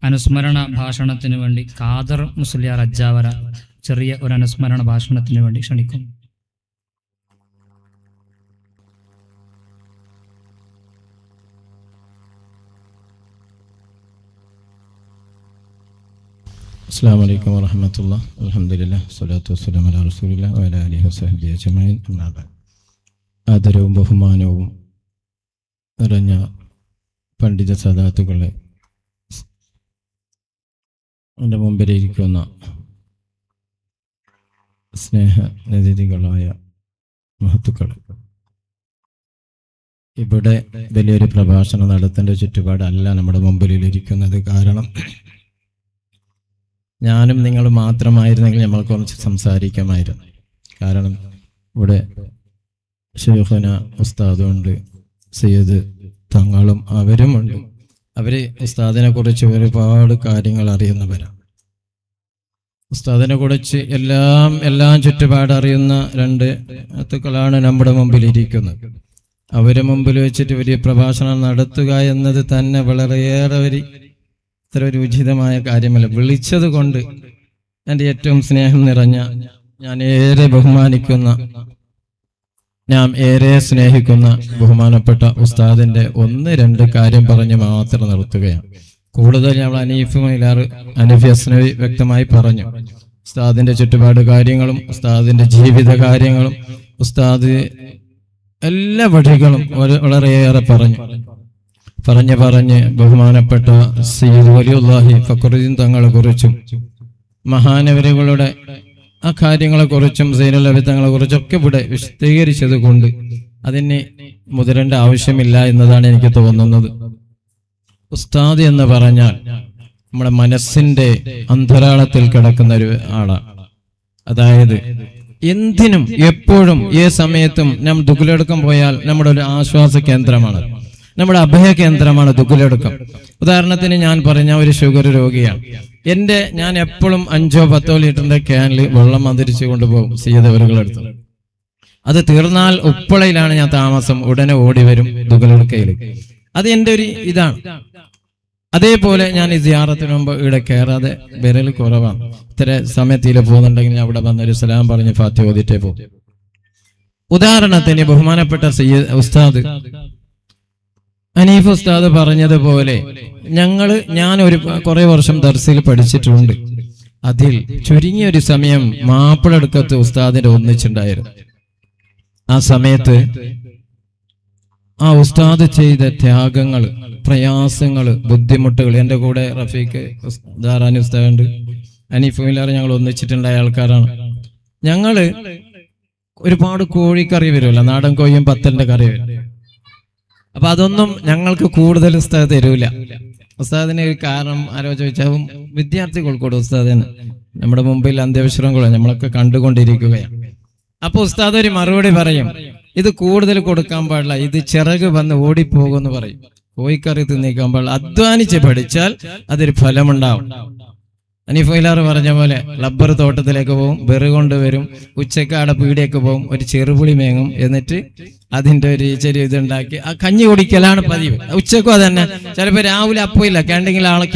അനുസ്മരണ ഭാഷണത്തിന് വേണ്ടി ഖാദർ മുസ്ലിയാർ അജ്ജാവര ചെറിയ ഒരു അനുസ്മരണ ഭാഷണത്തിന് വേണ്ടി ക്ഷണിക്കും. അസ്സലാമു അലൈക്കും വറഹ്മത്തുള്ളാഹി അൽഹംദുലില്ലാഹ് സ്വലാത്തു വസ്സലാമു അലാ റസൂലില്ലാഹി വഅലാ ആലിഹി വസഹ്ബിഹി അജ്മഈൻ. അമ്മാ ബഅദ്. ആദരവും ബഹുമാനവും നിറഞ്ഞ പണ്ഡിത സദാത്തുക്കളെ, എൻ്റെ മുമ്പിലിരിക്കുന്ന സ്നേഹനിധികളായ മഹത്തുക്കളെ, ഇവിടെ വലിയൊരു പ്രഭാഷണം നടത്തേണ്ട ചുറ്റുപാടല്ല നമ്മുടെ മുമ്പിലിരിക്കുന്നത്. കാരണം ഞാനും നിങ്ങൾ മാത്രമായിരുന്നെങ്കിൽ നമ്മൾ കുറച്ച് സംസാരിക്കാമായിരുന്നു. കാരണം ഇവിടെ ശൈഖുന ഉസ്താദുണ്ട്, സയ്യിദ് തങ്ങളും അവരുമുണ്ട്. അവർ ഉസ്താദിനെ കുറിച്ച് ഒരുപാട് കാര്യങ്ങൾ അറിയുന്നവരാണ്. ഉസ്താദിനെ കുറിച്ച് എല്ലാം ചുറ്റുപാട് അറിയുന്ന രണ്ട് മഹത്തുക്കളാണ് നമ്മുടെ മുമ്പിലിരിക്കുന്നത്. അവരെ മുമ്പിൽ വെച്ചിട്ട് വലിയ പ്രഭാഷണം നടത്തുക എന്നത് തന്നെ വളരെയേറെ ഇത്ര ഒരു ഉചിതമായ കാര്യമല്ല. വിളിച്ചത് കൊണ്ട് എൻ്റെ ഏറ്റവും സ്നേഹം നിറഞ്ഞ, ഞാൻ ഏറെ ബഹുമാനിക്കുന്ന, ഞാൻ ഏറെ സ്നേഹിക്കുന്ന ബഹുമാനപ്പെട്ട ഉസ്താദിൻ്റെ 1-2 കാര്യം പറഞ്ഞ് മാത്രം നിർത്തുകയാണ്. കൂടുതൽ ഞങ്ങൾ അനീഫ് അസ്നവി വ്യക്തമായി പറഞ്ഞു. ഉസ്താദിൻ്റെ ചുറ്റുപാട് കാര്യങ്ങളും ഉസ്താദിൻ്റെ ജീവിത കാര്യങ്ങളും ഉസ്താദ് എല്ലാ വഴികളും വളരെയേറെ പറഞ്ഞ് ബഹുമാനപ്പെട്ട സയ്യിദ് വലിയുല്ലാഹി ഫഖറുദ്ദീൻ തങ്ങളെ കുറിച്ചും മഹാനവരുകളുടെ ആ കാര്യങ്ങളെ കുറിച്ചും സൈനുൽ അബീദ് തങ്ങളെ കുറിച്ചൊക്കെ ഇവിടെ വിശദീകരിച്ചത് കൊണ്ട് അതിന് മുതിരേണ്ട ആവശ്യമില്ല എന്നതാണ് എനിക്ക് തോന്നുന്നത്. ഉസ്താദ് എന്ന് പറഞ്ഞാൽ നമ്മുടെ മനസ്സിന്റെ അന്തരാളത്തിൽ കിടക്കുന്ന ഒരു ആളാണ്. അതായത് എന്തിനും എപ്പോഴും ഏത് സമയത്തും നാം ദുഃഖലെടുക്കാൻ പോയാൽ നമ്മുടെ ഒരു ആശ്വാസ കേന്ദ്രമാണ്, നമ്മുടെ അഭയ കേന്ദ്രമാണ് ദുഃഖലെടുക്കം. ഉദാഹരണത്തിന് ഞാൻ പറഞ്ഞ ഒരു ഷുഗർ രോഗിയാണ്. ഞാൻ എപ്പോഴും 5-10 ലിറ്ററിന്റെ ക്യാനിൽ വെള്ളം മന്ത്രിച്ചു കൊണ്ടുപോകും സയ്യിദവറുകളെടുത്ത്. അത് തീർന്നാൽ ഉപ്പളയിലാണ് ഞാൻ താമസം. ഉടനെ ഓടി വരും ദുഃഖലെടുക്കയിൽ. അത് എൻ്റെ ഒരു ഇതാണ്. അതേപോലെ ഞാൻ ഈ സിയാറത്തിന് മുമ്പ് ഇവിടെ കയറാതെ വിരൽ കുറവാണ്. ഇത്ര സമയത്തിൽ പോകുന്നുണ്ടെങ്കിൽ ഞാൻ അവിടെ വന്നൊരു സലാം പറഞ്ഞ് ഫാത്തിഹ ഓതിട്ടേ പോകും. ഉദാഹരണത്തിന് ബഹുമാനപ്പെട്ട സയ്യിദ് ഉസ്താദ് അനീഫ് ഉസ്താദ് പറഞ്ഞതുപോലെ ഞാൻ കുറെ വർഷം ദർസിൽ പഠിച്ചിട്ടുണ്ട്. അതിൽ ചുരുങ്ങിയൊരു സമയം മാപ്പിളടുക്കത്ത് ഉസ്താദിന്റെ ഒന്നിച്ചുണ്ടായിരുന്നു. ആ സമയത്ത് ആ ഉസ്താദ് ചെയ്ത ത്യാഗങ്ങൾ, പ്രയാസങ്ങൾ, ബുദ്ധിമുട്ടുകൾ, എൻ്റെ കൂടെ റഫീഖ് ദാറാനി ഉസ്താദുണ്ട്, അനീഫ് മിലാർ, ഞങ്ങൾ ഒന്നിച്ചിട്ടുണ്ടായ ആൾക്കാരാണ്. ഞങ്ങള് ഒരുപാട് കോഴിക്കറി വരുമല്ലോ, നാടൻ കോഴിയും പത്തലിന്റെ കറി വരും. അപ്പൊ അതൊന്നും ഞങ്ങൾക്ക് കൂടുതൽ ഉസ്താദ് തരൂല. ഉസ്താദിന് ഒരു കാരണം ആരോ ചോദിച്ചാൽ വിദ്യാർത്ഥികൾക്കൂടെ ഉസ്താദിന് നമ്മുടെ മുമ്പിൽ അന്ത്യവിശ്രമങ്ങളും നമ്മളൊക്കെ കണ്ടുകൊണ്ടിരിക്കുകയാണ്. അപ്പൊ ഉസ്താദ് ഒരു മറുപടി പറയും, ഇത് കൂടുതൽ കൊടുക്കാൻ പാടില്ല, ഇത് ചിറക് വന്ന് ഓടിപ്പോകുമെന്ന് പറയും. കോഴിക്കറി തിന്നിക്കാൻ പാടില്ല, അധ്വാനിച്ച് പഠിച്ചാൽ അതൊരു ഫലമുണ്ടാവും. അനീഫ് മിലാർ പറഞ്ഞ പോലെ റബ്ബർ തോട്ടത്തിലേക്ക് പോകും, വെറു കൊണ്ടുവരും, ഉച്ചക്കാടെ പീടിയൊക്കെ പോകും, ഒരു ചെറുപുളി മേങ്ങും, എന്നിട്ട് അതിൻ്റെ ഒരു ചെറിയ ഇതുണ്ടാക്കി ആ കഞ്ഞി കുടിക്കലാണ് പതിവ്. ഉച്ചക്കും അതന്നെ. ചിലപ്പോൾ രാവിലെ അപ്പം ഇല്ല,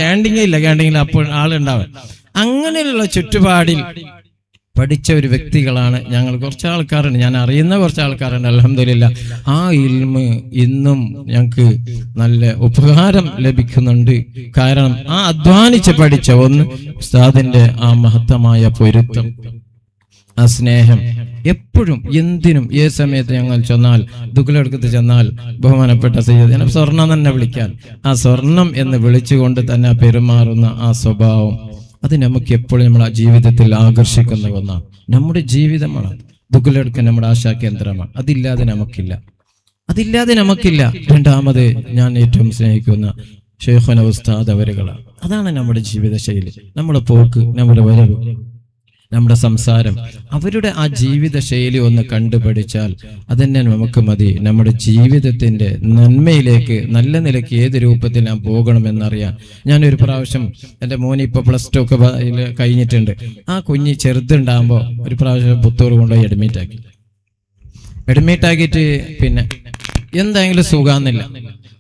ക്യാൻറ്റീനിൽ അപ്പോൾ ആളുണ്ടാവും. അങ്ങനെയുള്ള ചുറ്റുപാടിൽ പഠിച്ച ഒരു വ്യക്തികളാണ് ഞങ്ങൾ. കുറച്ച് ആൾക്കാരുണ്ട്, ഞാൻ അറിയുന്ന കുറച്ച് ആൾക്കാരുണ്ട്. അൽഹംദുലില്ലാ, ആ ഇൽമ് ഇന്നും ഞങ്ങൾക്ക് നല്ല ഉപകാരം ലഭിക്കുന്നുണ്ട്. കാരണം ആ അധ്വാനിച്ച് പഠിച്ച ഉസ്താദിന്റെ ആ മഹത്തമായ പൊരുത്തം, ആ സ്നേഹം എപ്പോഴും എന്തിനും ഏത് സമയത്ത് ഞങ്ങൾ ചെന്നാൽ, ദുഃഖലെടുക്കത്ത് ചെന്നാൽ ബഹുമാനപ്പെട്ട സയ്യിദിനെ സ്വർണം തന്നെ വിളിക്കാൻ, ആ സ്വർണം എന്ന് വിളിച്ചുകൊണ്ട് തന്നെ പെരുമാറുന്ന ആ സ്വഭാവം, അത് നമുക്ക് എപ്പോഴും നമ്മുടെ ജീവിതത്തിൽ ആകർഷിക്കുന്ന ഒന്നാണ്. നമ്മുടെ ജീവിതമാണ് ദുഃഖലെടുക്കാൻ നമ്മുടെ ആശാകേന്ദ്രമാണ്. അതില്ലാതെ നമുക്കില്ല. രണ്ടാമത് ഞാൻ ഏറ്റവും സ്നേഹിക്കുന്ന ശൈഖുന ഉസ്താദ് അവരുകളാണ്. അതാണ് നമ്മുടെ ജീവിത ശൈലി, നമ്മുടെ പോക്ക്, നമ്മുടെ വരവ്, നമ്മുടെ സംസാരം. അവരുടെ ആ ജീവിത ശൈലി ഒന്ന് കണ്ടുപഠിച്ചാൽ അതന്നെ നമുക്ക് മതി. നമ്മുടെ ജീവിതത്തിന്റെ നന്മയിലേക്ക്, നല്ല നിലയ്ക്ക് ഏത് രൂപത്തിൽ ഞാൻ പോകണമെന്നറിയാൻ. ഞാനൊരു പ്രാവശ്യം, എൻ്റെ മോന് ഇപ്പോൾ +2 ഒക്കെ കഴിഞ്ഞിട്ടുണ്ട്. ആ കുഞ്ഞ് ചെറുതുണ്ടാകുമ്പോൾ ഒരു പ്രാവശ്യം പുത്തൂർ കൊണ്ടുപോയി അഡ്മിറ്റ് ആക്കിയിട്ട് പിന്നെ എന്തെങ്കിലും സുഖാന്നില്ല.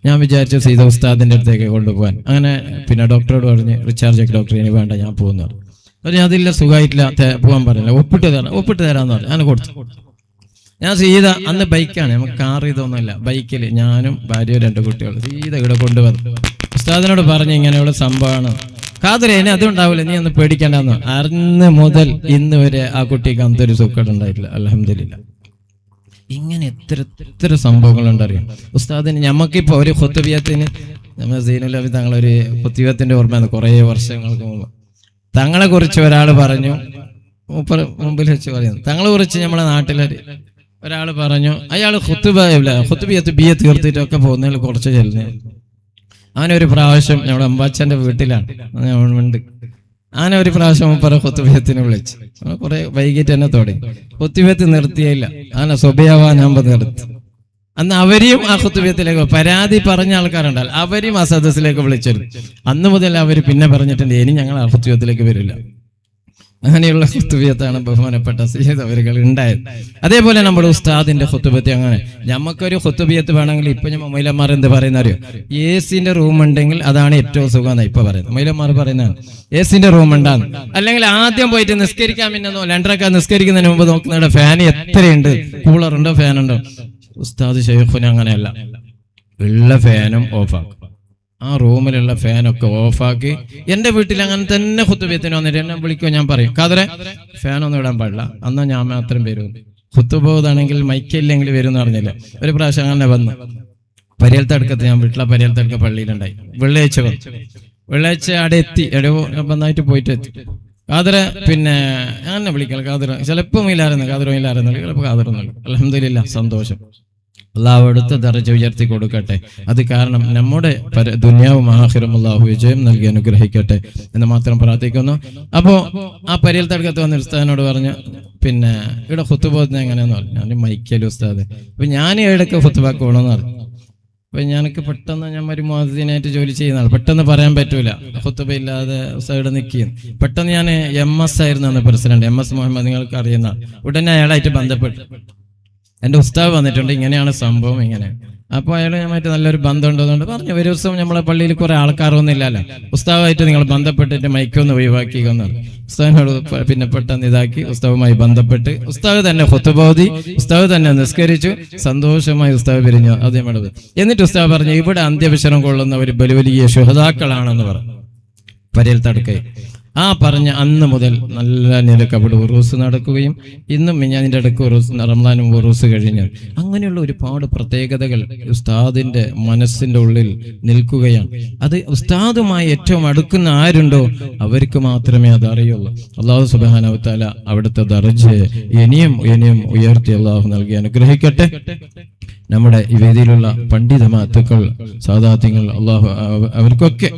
ഞാൻ വിചാരിച്ചു സീത ഉസ്താദിൻ്റെ അടുത്തേക്ക് കൊണ്ടുപോകാൻ. അങ്ങനെ പിന്നെ ഡോക്ടറോട് പറഞ്ഞ് റിച്ചാർജ് ഡോക്ടർ ഇനി വേണ്ട, ഞാൻ പോകുന്നു പറഞ്ഞു. അതില്ല, സുഖമായിട്ടില്ല, പോകാൻ പറഞ്ഞില്ല, ഒപ്പിട്ട് തരാമെന്ന് പറഞ്ഞു. ഞാൻ കൊടുത്തു. ഞാൻ സീത അന്ന് ബൈക്കാണ്, നമുക്ക് കാർ ഇതൊന്നുമില്ല, ബൈക്കിൽ ഞാനും ഭാര്യയും 2 കുട്ടികളും സീത ഇവിടെ കൊണ്ടുവന്നു. ഉസ്താദിനോട് പറഞ്ഞ് ഇങ്ങനെയുള്ള സംഭവമാണ്. കാതറേ ഇനി അതും ഉണ്ടാവില്ല, നീ ഒന്ന് പേടിക്കേണ്ടെന്ന്. അന്ന് മുതൽ ഇന്ന് വരെ ആ കുട്ടിക്ക് അന്തൊരു സുഖം ഉണ്ടായിട്ടില്ല, അൽഹംദുലില്ലാ. ഇങ്ങനെ എത്ര സംഭവങ്ങളുണ്ടറിയാം ഉസ്താദിന്. നമുക്കിപ്പോൾ ഒരു ഖുത്ബിയത്തിന് നമ്മൾ സീനുലബി തങ്ങളൊരു ഖുത്ബിയത്തിന്റെ ഓർമ്മയാണ് കുറേ വർഷങ്ങൾക്ക് മുമ്പ്. തങ്ങളെ കുറിച്ച് ഒരാൾ പറഞ്ഞു, മുമ്പിൽ വെച്ച് പറയുന്നു, തങ്ങളെ കുറിച്ച് നമ്മളെ നാട്ടിലൊരു ഒരാൾ പറഞ്ഞു, അയാൾ ഖുത്ബിയത്ത് ബിയെ തീർത്തിട്ടൊക്കെ പോകുന്നതിൽ കുറച്ച് ചെല്ലുന്നത്. അവനൊരു പ്രാവശ്യം നമ്മുടെ അമ്പാച്ചന്റെ വീട്ടിലാണ് ഉണ്ട്, അങ്ങനെ ഒരു പ്രാവശ്യം മുപ്പറ ഖുത്ബിയത്തിന് വിളിച്ചു. കുറെ വൈകിട്ട് തന്നെ തുടങ്ങി. ഖുത്ബിയത്ത് നിർത്തിയില്ല, അങ്ങനെ സ്വബിയാവാനാകുമ്പോൾ നിർത്തി. അന്ന് അവരെയും ആ ഖുത്ബിയത്തിലേക്ക് പരാതി പറഞ്ഞ ആൾക്കാരുണ്ടാൽ അവരെയും ആ സദസ്സിലേക്ക് വിളിച്ചിരുന്നു. അന്ന് മുതൽ അവർ പിന്നെ പറഞ്ഞിട്ടുണ്ട്, ഇനി ഞങ്ങൾ ആ ഖുത്ബിയത്തിലേക്ക് വരില്ല. അങ്ങനെയുള്ള ഖുത്ബിയത്താണ് ബഹുമാനപ്പെട്ട സയ്യിദ് അവരുകൾ ഉണ്ടായത്. അതേപോലെ നമ്മുടെ ഉസ്താദിന്റെ ഖുത്ബിയത്ത് അങ്ങനെ. നമുക്കൊരു ഖുത്ബിയത്ത് വേണമെങ്കിൽ ഇപ്പൊ ഞാൻ മൊയ്ലന്മാർ എന്ത് പറയുന്ന അറിയോ, AC റൂം ഉണ്ടെങ്കിൽ അതാണ് ഏറ്റവും സുഖം എന്നാണ് ഇപ്പൊ പറയുന്നത്. മൊയ്ലന്മാർ പറയുന്നതാണ് AC റൂം ഉണ്ടാന്ന്. അല്ലെങ്കിൽ ആദ്യം പോയിട്ട് നിസ്കരിക്കാൻ പിന്നെ 2 റക്അത്ത് നിസ്കരിക്കുന്നതിന് മുമ്പ് നോക്കുന്നവിടെ ഫാൻ എത്രയുണ്ട്, കൂളറുണ്ടോ ഫാനുണ്ടോ. ഉസ്താദ് ശൈഖുന അങ്ങനെയല്ല, ഉള്ള ഫാനും ഓഫാക്കും. ആ റൂമിലുള്ള ഫാനൊക്കെ ഓഫാക്കി. എൻ്റെ വീട്ടിൽ അങ്ങനെ തന്നെ ഖുത്ബിയത്തിന് വന്നിട്ട് എന്നെ വിളിക്കുമോ, ഞാൻ പറയും കാതറെ ഫാനൊന്നും ഇടാൻ പാടില്ല, അന്നാ ഞാൻ മാത്രം വരും. ഖുത്ബാണെങ്കിൽ മൈക്കില്ലെങ്കിൽ വരും എന്ന് പറഞ്ഞില്ല. ഒരു പ്രാവശ്യം അങ്ങനെ വന്ന് പരിയൽത്തടുക്കത്ത്, ഞാൻ വീട്ടിലെ പരിയൽത്തടുക്ക പള്ളിയിലുണ്ടായി. വെള്ളിയാഴ്ച അവിടെ എത്തി, നന്നായിട്ട് പോയിട്ട് എത്തി. കാതറെ പിന്നെ അങ്ങനെ വിളിക്കല, കാതറ ചിലപ്പോൾ ഇല്ലായിരുന്നു, ചിലപ്പോൾ കാതറൊന്നുമില്ല. അൽഹംദുലില്ലാ, സന്തോഷം. അള്ളാഹു അടുത്ത ദർജ ഉയർത്തി കൊടുക്കട്ടെ. അത് കാരണം നമ്മുടെ ദുനിയാവും ആഖിറവും അള്ളാഹു വിജയം നൽകി അനുഗ്രഹിക്കട്ടെ എന്ന് മാത്രം പ്രാർത്ഥിക്കുന്നു. അപ്പോൾ ആ പരിയൽ തടക്കത്ത് വന്ന ഉസ്താദിനോട് പറഞ്ഞു, പിന്നെ ഇവിടെ ഖുത്ബ എങ്ങനെയാന്ന് പറഞ്ഞു. ഞാൻ മൈക്കൽ ഉസ്താദ്, അപ്പൊ ഞാൻ ഇടയ്ക്ക് ഖുത്ബക്ക് പോകണമെന്ന് പറഞ്ഞു. അപ്പൊ ഞാനൊക്കെ പെട്ടെന്ന്, ഞാൻ ഒരു മുഅദ്ദിനായിട്ട് ജോലി ചെയ്യുന്നതാണ്, പെട്ടെന്ന് പറയാൻ പറ്റൂല, ഖുത്ബ ഇല്ലാതെ ഉസ്താദ് നിൽക്കുകയും. പെട്ടെന്ന് ഞാൻ MS ആയിരുന്നു അന്ന് പ്രസിഡന്റ്, MS മുഹമ്മദ്, നിങ്ങൾക്ക് അറിയുന്ന. ഉടനെ അയാളായിട്ട് ബന്ധപ്പെട്ടു. എൻ്റെ ഉസ്താദ് വന്നിട്ടുണ്ട്, ഇങ്ങനെയാണ് സംഭവം ഇങ്ങനെ. അപ്പോൾ അയാൾ ഞമായിട്ട് നല്ലൊരു ബന്ധം ഉണ്ടെന്നുകൊണ്ട് പറഞ്ഞു, ഒരു ദിവസം നമ്മളെ പള്ളിയിൽ കുറെ ആൾക്കാരൊന്നും ഇല്ലല്ലോ, ഉസ്താദായിട്ട് നിങ്ങൾ ബന്ധപ്പെട്ടിട്ട് മൈക്കൊന്ന് ഒഴിവാക്കിയെന്ന്. ഉസ്താദിനോട് പിന്നെ പെട്ടെന്ന് ഇതാക്കി ഉസ്താദുമായി ബന്ധപ്പെട്ട് ഉസ്താദ് തന്നെ ഖുത്ബ ഓതി, ഉസ്താദ് തന്നെ നിസ്കരിച്ചു. സന്തോഷമായി ഉസ്താദ് പിരിഞ്ഞു. അത് നമ്മുടെ എന്നിട്ട് ഉസ്താദ് പറഞ്ഞു, ഇവിടെ അന്ത്യവിശ്രം കൊള്ളുന്ന ഒരു വലിയ ശുഹദാക്കളാണെന്ന് പറഞ്ഞു പരിയൽ തടുക്കൈ. ആ പറഞ്ഞ അന്ന് മുതൽ നല്ല നിലക്ക് അവിടെ ഉറൂസ് നടക്കുകയും ഇന്നും മിഞ്ഞാനിൻ്റെ ഇടയ്ക്ക് ഉറൂസ്, റംസാനും ഉറൂസ് കഴിഞ്ഞ് അങ്ങനെയുള്ള ഒരുപാട് പ്രത്യേകതകൾ ഉസ്താദിന്റെ മനസ്സിന്റെ ഉള്ളിൽ നിൽക്കുകയാണ്. അത് ഉസ്താദുമായി ഏറ്റവും അടുക്കുന്ന ആരുണ്ടോ അവർക്ക് മാത്രമേ അത് അറിയുള്ളൂ. അല്ലാഹു സുബ്ഹാനഹു വ തആല അവിടുത്തെ ദർജയെ ഇനിയും ഉയർത്തി അല്ലാഹു നൽകി അനുഗ്രഹിക്കട്ടെ. നമ്മുടെ ഈ വേദിയിലുള്ള പണ്ഡിത മഹത്തുക്കൾ, സാദാത്യങ്ങൾ, അള്ളാഹു അവർക്കൊക്കെ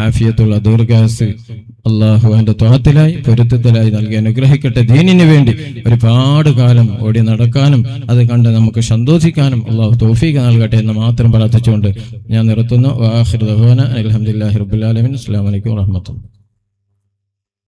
ആഫിയത്തുള്ള ദീർഘായുസ്സ് അള്ളാഹു അവന്റെ ത്വഅത്തിലായി പൊരുത്തത്തിലായി നൽകി അനുഗ്രഹിക്കട്ടെ. ദീനിന് വേണ്ടി ഒരുപാട് കാലം ഓടി നടക്കാനും അത് കണ്ട് നമുക്ക് സന്തോഷിക്കാനും അള്ളാഹു തൗഫീഖ് നൽകട്ടെ എന്ന് മാത്രം പ്രാർത്ഥിച്ചുകൊണ്ട് ഞാൻ നിർത്തുന്നു. വആഖിറു ദഅ്വാനാ അൽഹംദുലില്ലാഹി റബ്ബിൽ ആലമീൻ. അസ്സലാമു അലൈക്കും വറഹ്മത്തുള്ളാഹി.